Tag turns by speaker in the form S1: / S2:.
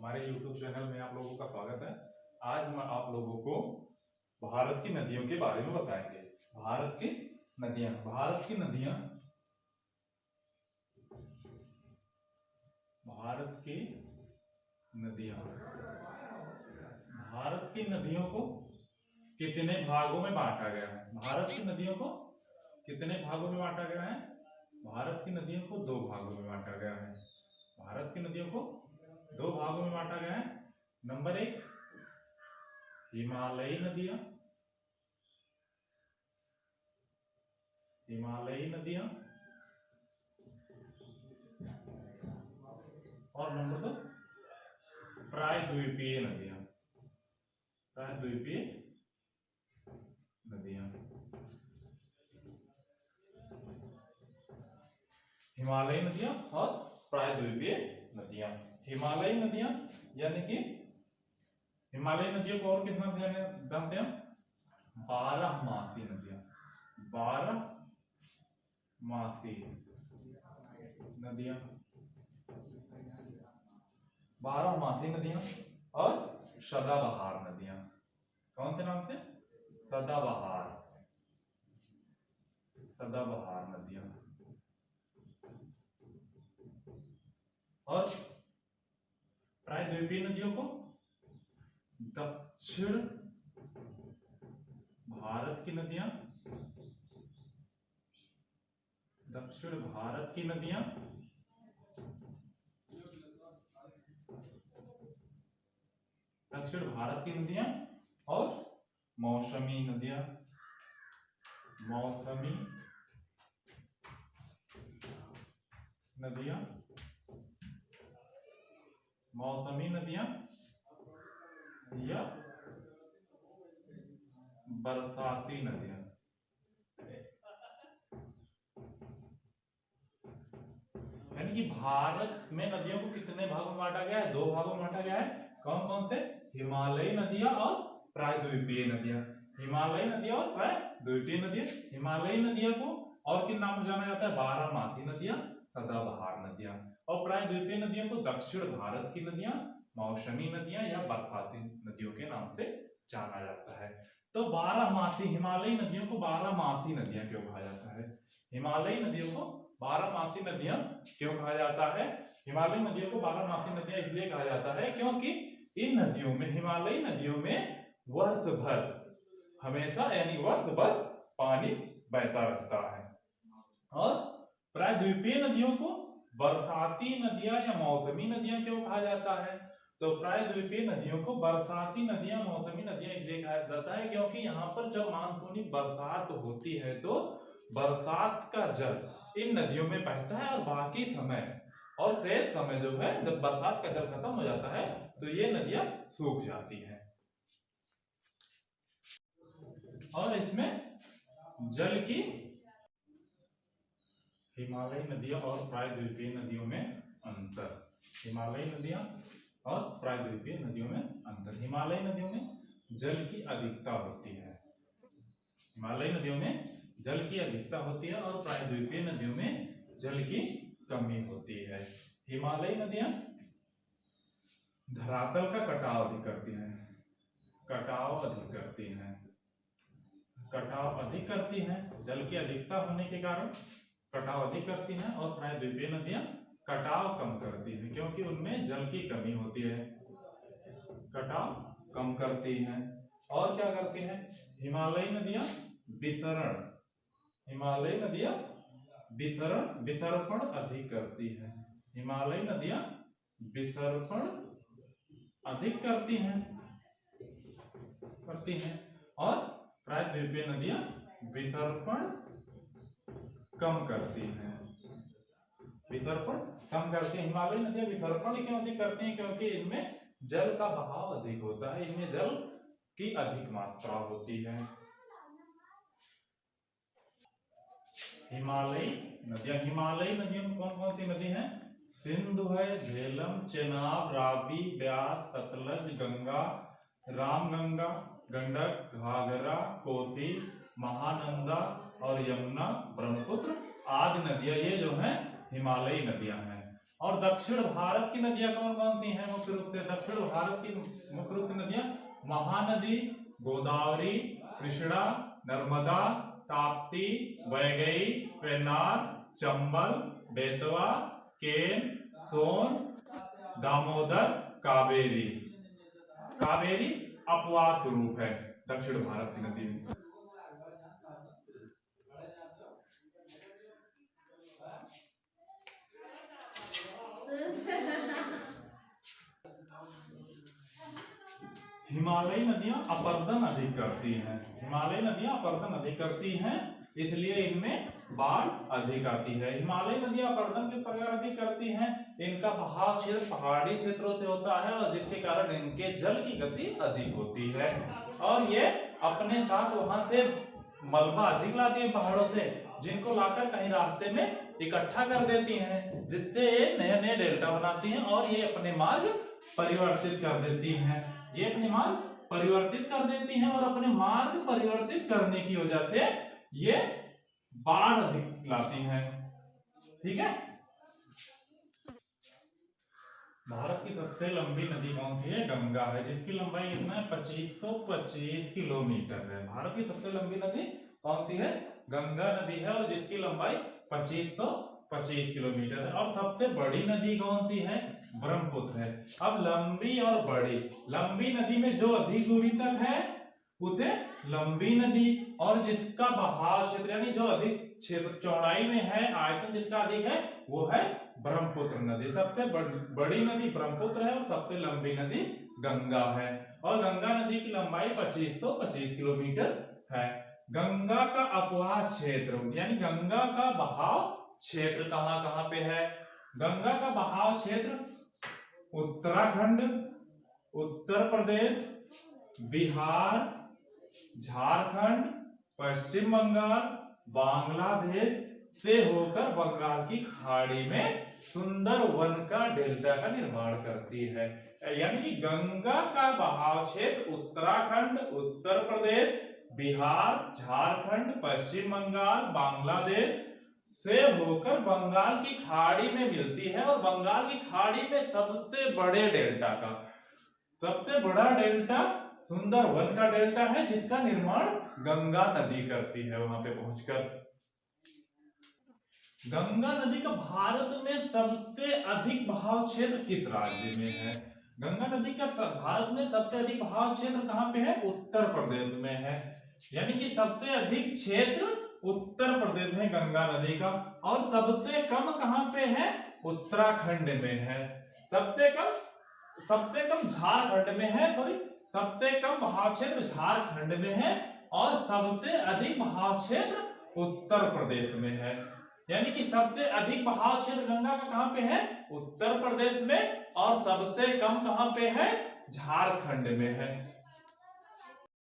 S1: हमारे YouTube channel में आप लोगों का स्वागत है। आज हम आप लोगों को भारत की नदियों के बारे में बताएंगे। भारत की नदियां, भारत की नदियां, भारत की नदियां, भारत की नदियों को कितने भागों में बांटा गया है? भारत की नदियों को कितने भागों में बांटा गया है? भारत की नदियों को दो भागों में बांटा गया है। भारत की नदियों को दो भागों में बांटा गया है। नंबर एक, हिमालयी नदियां, हिमालयी नदियां, और नंबर दो, प्रायद्वीपीय नदियां, प्रायद्वीपीय नदियां। हिमालयी नदियां और प्रायद्वीपीय नदियां। हिमालयी नदियां यानी कि हिमालयी नदियों को और कितना जानते हैं? 12 मासी नदियां, 12 मासी नदियां, 12 मासी नदियां और सदाबहार नदियां। कौन से नाम से? सदाबहार, सदाबहार नदियां। और प्रायद्वीपीय नदियों को दक्षिण भारत की नदियां, दक्षिण भारत की नदियां, दक्षिण भारत की नदियां और मौसमी नदियां, मौसमी नदियां, मौसमी नदियां या बरसाती नदियां। यानी कि भारत में नदियों को कितने भागों में बांटा गया है? दो भागों में बांटा गया है। कौन कौन से? हिमालयी नदियां और प्रायद्वीपीय नदियां। हिमालयी नदियां और प्रायद्वीपीय नदियां। हिमालयी नदियां को और किन नाम से जाना जाता है? 12 मासी नदियां, सदाबहार नदियां। और प्रायद्वीपीय नदियों को दक्षिण भारत की नदियां, मौसमी नदियां या बरसाती नदियों के नाम से जाना जाता है। तो 12 मासी हिमालयी नदियों को 12 मासी नदियां क्यों कहा जाता है? हिमालयी नदियों को 12 मासी नदियां क्यों कहा जाता है? हिमालयी नदियों को 12 मासी नदियां इसलिए कहा जाता है क्योंकि इन नदियों में, हिमालयी नदियों में वर्ष भर, हमेशा यानी वर्ष भर पानी बहता रहता है। और प्रायद्वीपीय नदियों को बरसाती नदियां या मौसमी नदियां क्यों कहा जाता है? तो प्रायद्वीपीय नदियों को बरसाती नदियां, मौसमी नदियां इसलिए कहा जाता है क्योंकि यहाँ पर जब मानसूनी बरसात होती है तो बरसात का जल इन नदियों में बहता है और बाकी समय और शेष समय जो है, जब बरसात का जल खत्म हो जाता है तो ये नदियां सूख जाती हैं। और इसमें जल की, हिमालयी नदियों और प्रायद्वीपीय नदियों में अंतर, हिमालयी नदियां और प्रायद्वीपीय नदियों में अंतर। हिमालयी नदियों में जल की अधिकता होती है, हिमालयी नदियों में जल की अधिकता होती है और प्रायद्वीपीय नदियों में जल की कमी होती है। हिमालयी नदियां धरातल का कटाव अधिक करती हैं, कटाव अधिक करती हैं, कटाव अधिक करती हैं। जल की अधिकता होने के कारण कटाव अधिक करती हैं। और प्रायद्वीपीय नदियां कटाव कम करती हैं क्योंकि उनमें जल की कमी होती है, कटाव कम करती हैं। और क्या करती हैं? हिमालयी नदियां विसरण, हिमालयी नदियां विसरण, विसर्पण अधिक करती हैं। हिमालयी नदियां विसर्पण अधिक करती हैं, करती हैं। और प्रायद्वीपीय नदियां विसर्पण कम करती हैं, विसर्पण कम करती हैं। हिमालयी नदियां विसर्पण क्यों अधिक करती हैं? क्योंकि इनमें जल का बहाव अधिक होता है, इनमें जल की अधिक मात्रा होती है। हिमालयी नदियां, हिमालयी नदियों में कौन कौन सी नदी हैं? सिंधु है, झेलम, चेनाब, रावी, ब्यास, सतलज, गंगा, रामगंगा, गंडक, घाघरा, कोसी, महानंदा और यमुना, ब्रह्मपुत्र आदि नदियां, ये जो हैं हिमालयी नदियां हैं। और दक्षिण भारत की नदियां कौन कौन सी हैं? मुख्य रूप से दक्षिण भारत की मुख्य रूप से नदियां महानदी, गोदावरी, कृष्णा, नर्मदा, ताप्ती, वैगई, पेन्नार, चंबल, बेतवा, केन, सोन, दामोदर, कावेरी। कावेरी अपवाद स्वरूप है दक्षिण भारत की नदी में। हिमालयी नदियां अपरदन अधिक करती हैं। हिमालयी नदियां अपरदन अधिक करती हैं, इसलिए इनमें बाढ़ अधिक आती है। हिमालयी नदियां अपरदन किस प्रकार अधिक करती हैं? इनका बहाव क्षेत्र पहाड़ी क्षेत्रों से होता है और जिसके कारण इनके जल की गति अधिक होती है और ये अपने साथ वहां से मलबा अधिक लाती है पहाड़ों से, जिनको लाकर कहीं रास्ते में इकट्ठा कर देती हैं, जिससे ये नए नए डेल्टा बनाती हैं और ये अपने मार्ग परिवर्तित कर देती हैं। ये अपने मार्ग परिवर्तित कर देती हैं और अपने मार्ग परिवर्तित करने की वजह से ये बाढ़ अधिक लाती हैं। ठीक है। भारत की सबसे लंबी नदी कौन सी है? गंगा है, जिसकी लंबाई कितना है? 2525 किलोमीटर है। भारत की सबसे लंबी नदी कौन सी है? गंगा नदी है और जिसकी लंबाई 2525 किलोमीटर है। और सबसे बड़ी नदी कौन सी है? ब्रह्मपुत्र है। अब लंबी और बड़ी, लंबी नदी में जो अधिक दूरी तक है उसे लंबी नदी, और जिसका बहाव क्षेत्र यानी जो अधिक क्षेत्र चौड़ाई में है, आयतन जिसका अधिक है, वो है ब्रह्मपुत्र नदी। सबसे बड़ी नदी ब्रह्मपुत्र है और सबसे लंबी नदी गंगा है और गंगा नदी की लंबाई 2525 किलोमीटर है। गंगा का अपवाह क्षेत्र यानी गंगा का बहाव क्षेत्र कहां कहां पे है? गंगा का बहाव क्षेत्र उत्तराखंड, उत्तर प्रदेश, बिहार, झारखंड, पश्चिम बंगाल, बांग्लादेश से होकर बंगाल की खाड़ी में सुंदर वन का डेल्टा का निर्माण करती है। यानी कि गंगा का बहाव क्षेत्र उत्तराखंड, उत्तर प्रदेश, बिहार, झारखंड, पश्चिम बंगाल, बांग्लादेश से होकर बंगाल की खाड़ी में मिलती है और बंगाल की खाड़ी में सबसे बड़े डेल्टा का सबसे बड़ा डेल्टा सुंदर वन का डेल्टा है, जिसका निर्माण गंगा नदी करती है। वहां पे पहुंचकर गंगा नदी का भारत में सबसे अधिक बहाव क्षेत्र किस राज्य में है? गंगा नदी का भारत में सबसे अधिक बहाव क्षेत्र कहां पे है? उत्तर प्रदेश में है। यानी कि सबसे अधिक क्षेत्र उत्तर प्रदेश में गंगा नदी का, और सबसे कम कहां पे है? उत्तराखंड में है। सबसे कम झारखंड में है, सॉरी सबसे कम बहाव क्षेत्र झारखंड में है और सबसे अधिक बहाव क्षेत्र उत्तर प्रदेश में है। यानी कि सबसे अधिक बहाव क्षेत्र गंगा का कहां पे है? उत्तर प्रदेश में, और सबसे कम कहां पे है? झारखंड में है।